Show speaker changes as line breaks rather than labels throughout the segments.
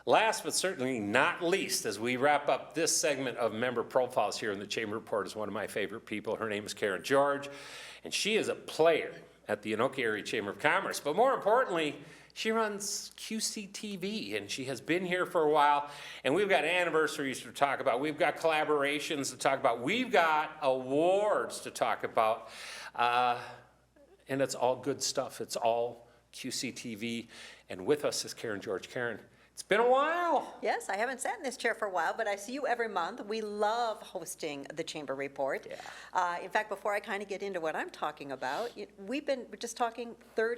Last but certainly not least, as we wrap up this segment of member profiles here in the Chamber Report, is one of my favorite people. Her name is Karen George, and she is a player at the Anoka Area Chamber of Commerce. But more importantly, she runs QCTV, and she has been here for a while, and we've got anniversaries to talk about. We've got collaborations to talk about. We've got awards to talk about, and it's all good stuff. It's all QCTV, and with us is Karen George. Karen, it's been a while.
Yes, I haven't sat in this chair for a while, but I see you every month. We love hosting the Chamber Report.
Yeah.
In fact, before I kind of get into what I'm talking about, we're just talking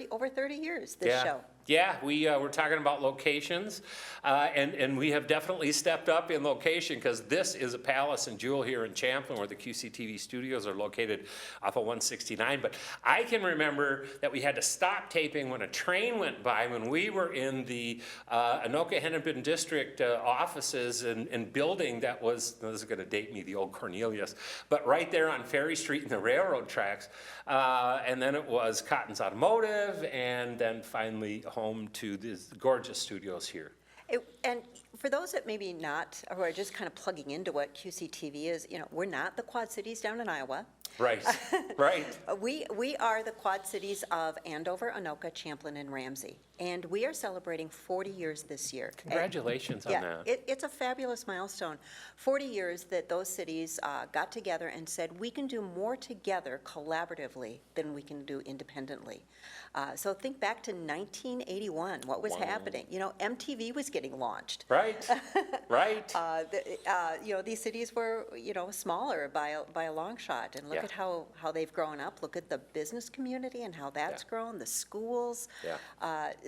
over 30 years, this show.
Yeah, we're talking about locations, and we have definitely stepped up in location, because this is a palace and jewel here in Champlin where the QCTV studios are located off of 169. But I can remember that we had to stop taping when a train went by when we were in the Anoka-Hennepin District offices and building that was, this is going to date me, the old Cornelius, but right there on Ferry Street in the railroad tracks. And then it was Cotton's Automotive, and then finally home to the gorgeous studios here.
And for those that maybe not, who are just kind of plugging into what QCTV is, we're not the Quad Cities down in Iowa.
Right, right.
We are the Quad Cities of Andover, Anoka, Champlin, and Ramsey. And we are celebrating 40 years this year.
Congratulations on that.
It's a fabulous milestone. 40 years that those cities got together and said, we can do more together collaboratively than we can do independently. So think back to 1981, what was happening? MTV was getting launched.
Right, right.
These cities were, smaller by a long shot. And look at how they've grown up. Look at the business community and how that's grown, the schools.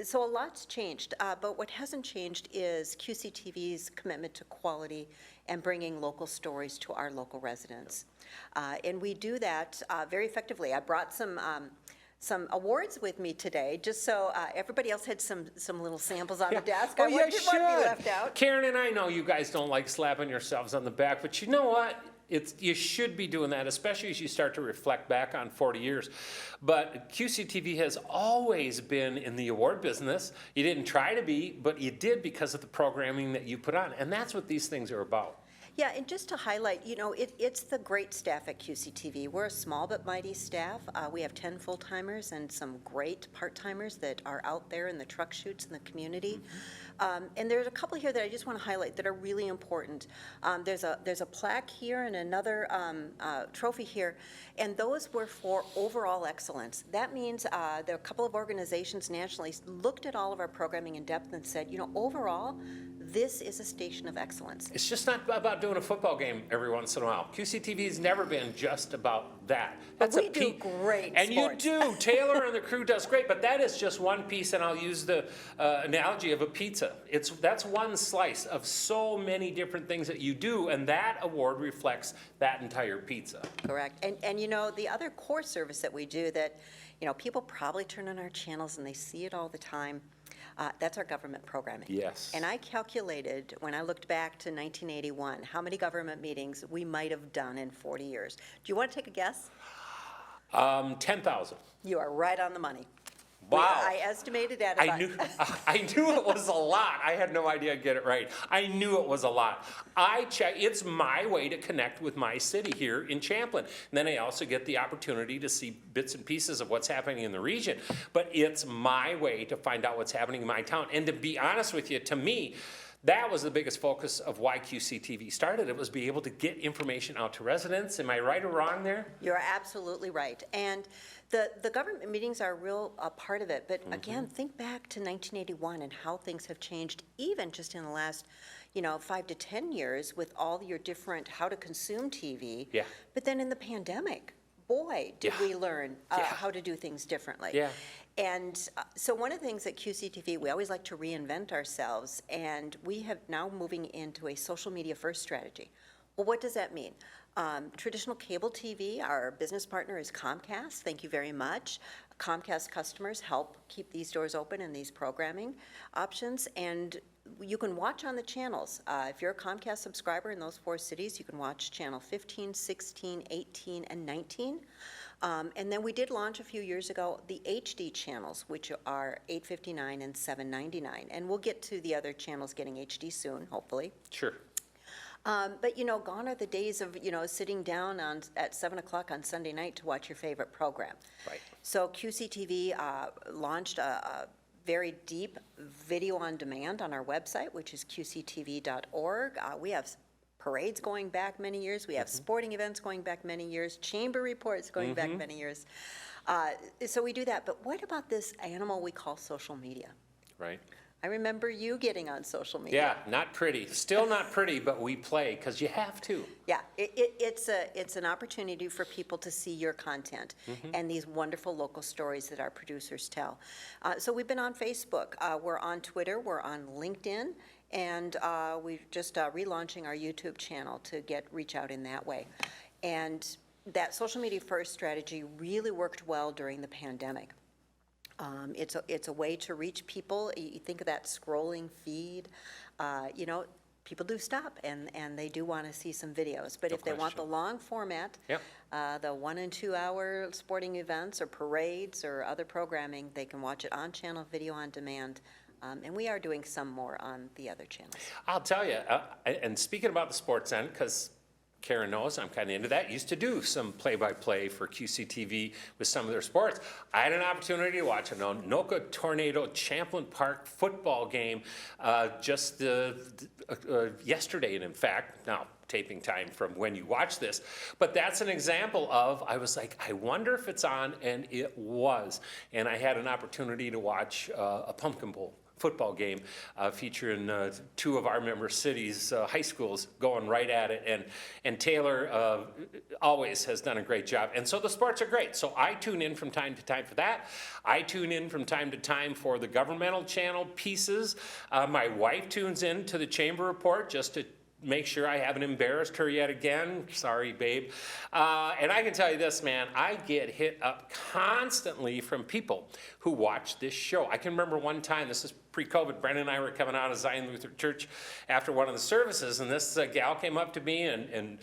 So a lot's changed, but what hasn't changed is QCTV's commitment to quality and bringing local stories to our local residents. And we do that very effectively. I brought some awards with me today, just so everybody else had some little samples on the desk. I didn't want to be left out.
Karen, and I know you guys don't like slapping yourselves on the back, but you know what? You should be doing that, especially as you start to reflect back on 40 years. But QCTV has always been in the award business. You didn't try to be, but you did because of the programming that you put on. And that's what these things are about.
Yeah, and just to highlight, it's the great staff at QCTV. We're a small but mighty staff. We have 10 full-timers and some great part-timers that are out there in the truck shoots in the community. And there's a couple here that I just want to highlight that are really important. There's a plaque here and another trophy here, and those were for overall excellence. That means there are a couple of organizations nationally looked at all of our programming in depth and said, overall, this is a station of excellence.
It's just not about doing a football game every once in a while. QCTV has never been just about that.
But we do great
and
sports.
You do. Taylor and the crew does great, but that is just one piece, and I'll use the analogy of a pizza. That's one slice of so many different things that you do, and that award reflects that entire pizza.
Correct. And the other core service that we do that, people probably turn on our channels and they see it all the time, that's our government programming.
Yes.
And I calculated, when I looked back to 1981, how many government meetings we might have done in 40 years. Do you want to take a guess?
10,000.
You are right on the money.
Wow.
I estimated at about...
I knew it was a lot. I had no idea I'd get it right. I knew it was a lot. It's my way to connect with my city here in Champlin. And then I also get the opportunity to see bits and pieces of what's happening in the region. But it's my way to find out what's happening in my town. And to be honest with you, to me, that was the biggest focus of why QCTV started. It was be able to get information out to residents. Am I right or wrong there?
You're absolutely right. And the government meetings are a real part of it. But again, think back to 1981 and how things have changed, even just in the last 5 to 10 years with all your different how to consume TV.
Yeah.
But then in the pandemic, boy, did we learn how to do things differently.
Yeah.
And so one of the things at QCTV, we always like to reinvent ourselves, and we have now moving into a social media first strategy. Well, what does that mean? Traditional cable TV, our business partner is Comcast, thank you very much. Comcast customers help keep these doors open and these programming options, and you can watch on the channels. If you're a Comcast subscriber in those 4 cities, you can watch channel 15, 16, 18, and 19. And then we did launch a few years ago the HD channels, which are $8.59 and $7.99. And we'll get to the other channels getting HD soon, hopefully.
Sure.
But, gone are the days of, sitting down at 7 o'clock on Sunday night to watch your favorite program.
Right.
So QCTV launched a very deep video on demand on our website, which is qctv.org. We have parades going back many years. We have sporting events going back many years, chamber reports going back many years. So we do that. But what about this animal we call social media?
Right.
I remember you getting on social media.
Yeah, not pretty. Still not pretty, but we play because you have to.
Yeah, it's an opportunity for people to see your content and these wonderful local stories that our producers tell. So we've been on Facebook, we're on Twitter, we're on LinkedIn, and we're just relaunching our YouTube channel to reach out in that way. And that social media first strategy really worked well during the pandemic. It's a way to reach people. You think of that scrolling feed, people do stop and they do want to see some videos. But if they want the long format, the 1 and 2 hour sporting events or parades or other programming, they can watch it on channel, video on demand. And we are doing some more on the other channels.
I'll tell you, and speaking about the sports end, because Karen knows I'm kind of into that. Used to do some play-by-play for QCTV with some of their sports. I had an opportunity to watch an Anoka Tornado Champlain Park football game just yesterday, and in fact, now taping time from when you watch this, but that's an example of, I was like, I wonder if it's on, and it was. And I had an opportunity to watch a Pumpkin Bowl football game featuring 2 of our member cities' high schools going right at it, and Taylor always has done a great job, and so the sports are great. So I tune in from time to time for that. I tune in from time to time for the governmental channel pieces. My wife tunes in to the Chamber Report just to make sure I haven't embarrassed her yet again. Sorry, babe. And I can tell you this, man, I get hit up constantly from people who watch this show. I can remember one time, this is pre-COVID, Brenda and I were coming out of Zion Lutheran Church after one of the services, and this gal came up to me and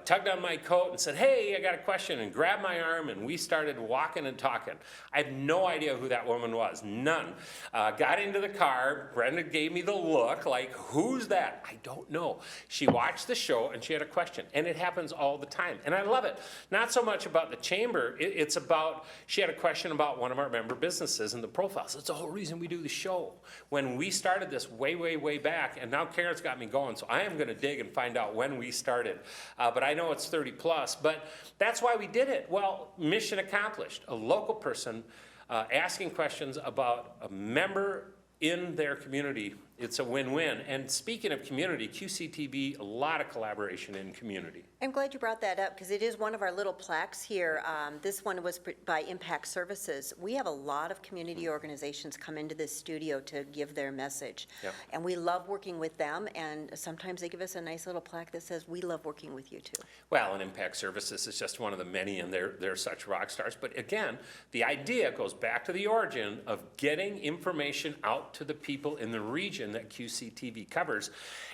tugged on my coat and said, hey, I got a question, and grabbed my arm, and we started walking and talking. I have no idea who that woman was, none. Got into the car, Brenda gave me the look, like, who's that? I don't know. She watched the show, and she had a question, and it happens all the time, and I love it. Not so much about the chamber, it's about, she had a question about one of our member businesses and the profiles. That's the whole reason we do the show. When we started this way, way, way back, and now Karen's got me going, so I am going to dig and find out when we started. But I know it's 30 plus, but that's why we did it. Well, mission accomplished. A local person asking questions about a member in their community. It's a win-win. And speaking of community, QCTV, a lot of collaboration in community.
I'm glad you brought that up because it is one of our little plaques here. This one was by Impact Services. We have a lot of community organizations come into this studio to give their message.
Yep.
And we love working with them, and sometimes they give us a nice little plaque that says, we love working with you too.
Well, and Impact Services is just one of the many, and they're such rock stars. But again, the idea goes back to the origin of getting information out to the people in the region that QCTV covers,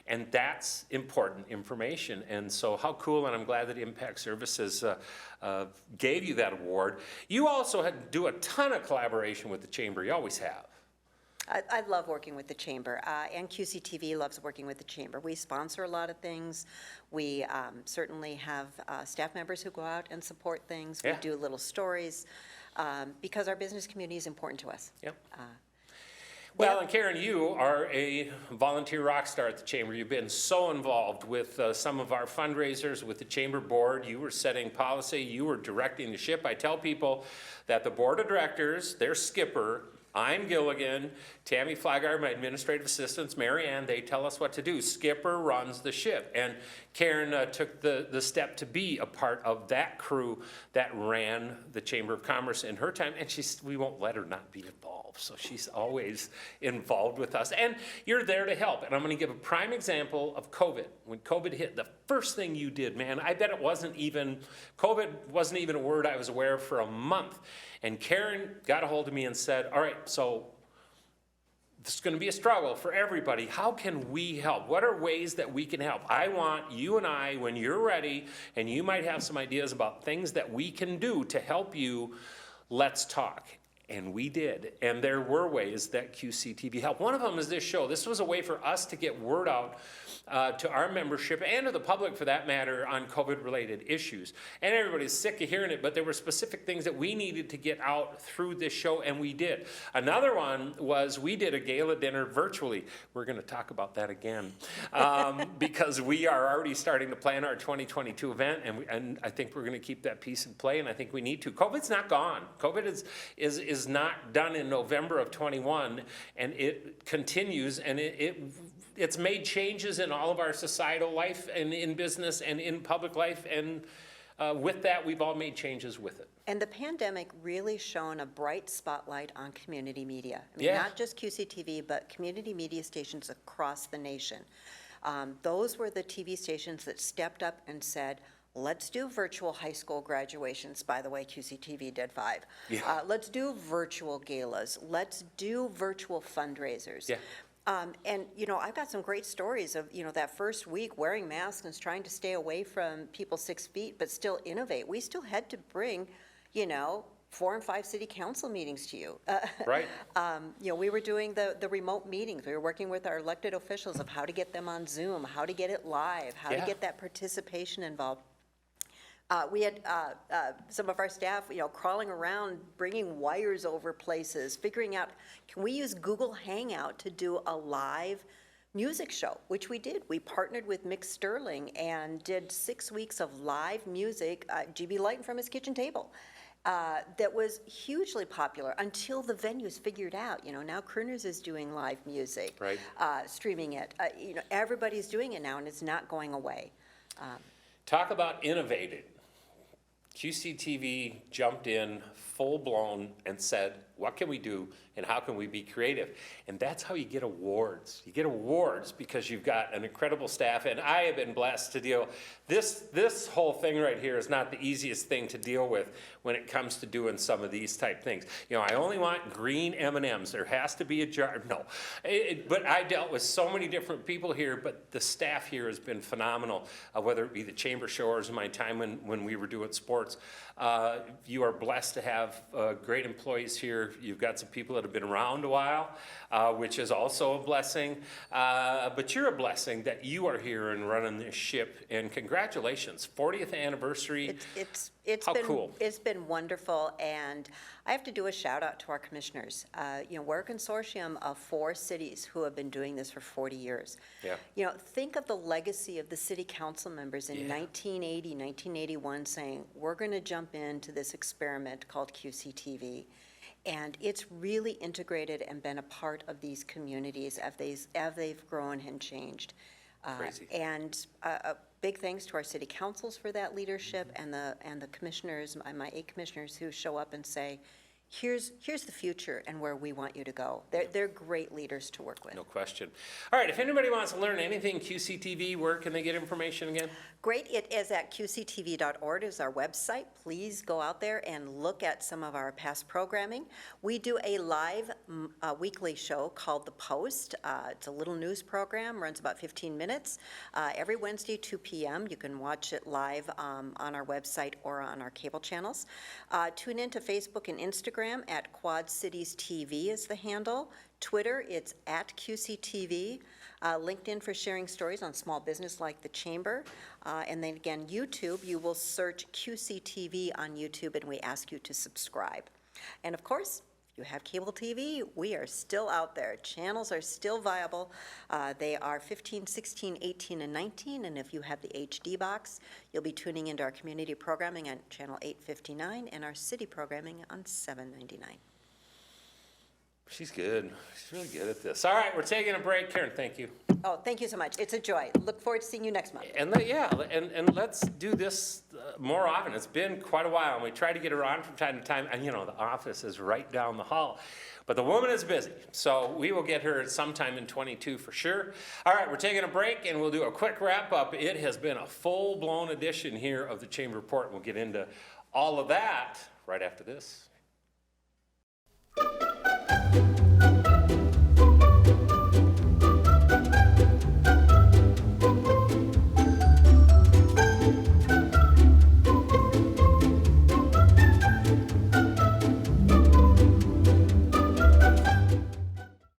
and that's important information. And so how cool, and I'm glad that Impact Services gave you that award. You also do a ton of collaboration with the Chamber. You always have.
I love working with the Chamber, and QCTV loves working with the Chamber. We sponsor a lot of things. We certainly have staff members who go out and support things. We do little stories because our business community is important to us.
Yep. Well, and Karen, you are a volunteer rock star at the Chamber. You've been so involved with some of our fundraisers, with the Chamber board. You were setting policy. You were directing the ship. I tell people that the board of directors, their skipper, I'm Gilligan, Tammy Flaggar, my administrative assistants, Mary Ann, they tell us what to do. Skipper runs the ship. And Karen took the step to be a part of that crew that ran the Chamber of Commerce in her time. And we won't let her not be involved. So she's always involved with us. And you're there to help. And I'm going to give a prime example of COVID. When COVID hit, the first thing you did, man, I bet COVID wasn't even a word I was aware of for a month. And Karen got a hold of me and said, all right, so this is going to be a struggle for everybody. How can we help? What are ways that we can help? I want you and I, when you're ready, and you might have some ideas about things that we can do to help you, let's talk. And we did. And there were ways that QCTV helped. One of them is this show. This was a way for us to get word out to our membership and to the public, for that matter, on COVID-related issues. And everybody's sick of hearing it, but there were specific things that we needed to get out through this show, and we did. Another one was we did a gala dinner virtually. We're going to talk about that again because we are already starting to plan our 2022 event, and I think we're going to keep that piece in play, and I think we need to. COVID's not gone. COVID is not done in November of 21, and it continues, and it's made changes in all of our societal life and in business and in public life, and with that, we've all made changes with it.
And the pandemic really shone a bright spotlight on community media. I mean, not just QCTV, but community media stations across the nation. Those were the TV stations that stepped up and said, let's do virtual high school graduations. By the way, QCTV did 5. Yeah. Let's do virtual galas. Let's do virtual fundraisers. Yeah. And, you know, I've got some great stories of, you know, that first week wearing masks and trying to stay away from people 6 feet, but still innovate. We still had to bring, you know, 4 and 5 city council meetings to you.
Right.
You know, we were doing the remote meetings. We were working with our elected officials of how to get them on Zoom, how to get it live, how to get that participation involved. We had some of our staff, you know, crawling around, bringing wires over places, figuring out, can we use Google Hangout to do a live music show, which we did. We partnered with Mick Sterling and did 6 weeks of live music, GB Lighting from his kitchen table. That was hugely popular until the venues figured out, you know, now Crooners is doing live music, right. Streaming it. You know, everybody's doing it now, and it's not going away.
Talk about innovating. QCTV jumped in full-blown and said, what can we do and how can we be creative? And that's how you get awards. You get awards because you've got an incredible staff, and I have been blessed to deal. This whole thing right here is not the easiest thing to deal with when it comes to doing some of these type things. You know, I only want green M&Ms. There has to be a jar. No. But I dealt with so many different people here, but the staff here has been phenomenal, whether it be the chamber showers in my time when we were doing sports. You are blessed to have great employees here. You've got some people that have been around a while, which is also a blessing. But you're a blessing that you are here and running this ship. And congratulations, 40th anniversary. How cool.
It's been wonderful, and I have to do a shout out to our commissioners. You know, we're a consortium of 4 cities who have been doing this for 40 years. Yeah. You know, think of the legacy of the city council members in 1980, 1981 saying, we're going to jump into this experiment called QCTV. And it's really integrated and been a part of these communities as they've grown and changed. Crazy. And big thanks to our city councils for that leadership, and the commissioners, my 8 commissioners who show up and say, here's the future and where we want you to go. They're great leaders to work with.
No question. All right, if anybody wants to learn anything QCTV, where can they get information again?
Great. It is at qctv.org is our website. Please go out there and look at some of our past programming. We do a live weekly show called The Post. It's a little news program, runs about 15 minutes. Every Wednesday, 2 p.m. You can watch it live on our website or on our cable channels. Tune in to Facebook and Instagram at Quad Cities TV is the handle. Twitter, it's at QCTV. LinkedIn for sharing stories on small business like the Chamber. And then again, YouTube, you will search QCTV on YouTube, and we ask you to subscribe. And of course, if you have cable TV, we are still out there. Channels are still viable. They are 15, 16, 18, and 19. And if you have the HD box, you'll be tuning into our community programming on channel 859 and our city programming on 799.
She's good. She's really good at this. All right, we're taking a break. Karen, thank you.
Oh, thank you so much. It's a joy. Look forward to seeing you next month.
And and let's do this more often. It's been quite a while, and we try to get her on from time to time. And you know, the office is right down the hall. But the woman is busy, so we will get her sometime in 22 for sure. All right, we're taking a break, and we'll do a quick wrap-up. It has been a full-blown edition here of the Chamber Report, and we'll get into all of that right after this.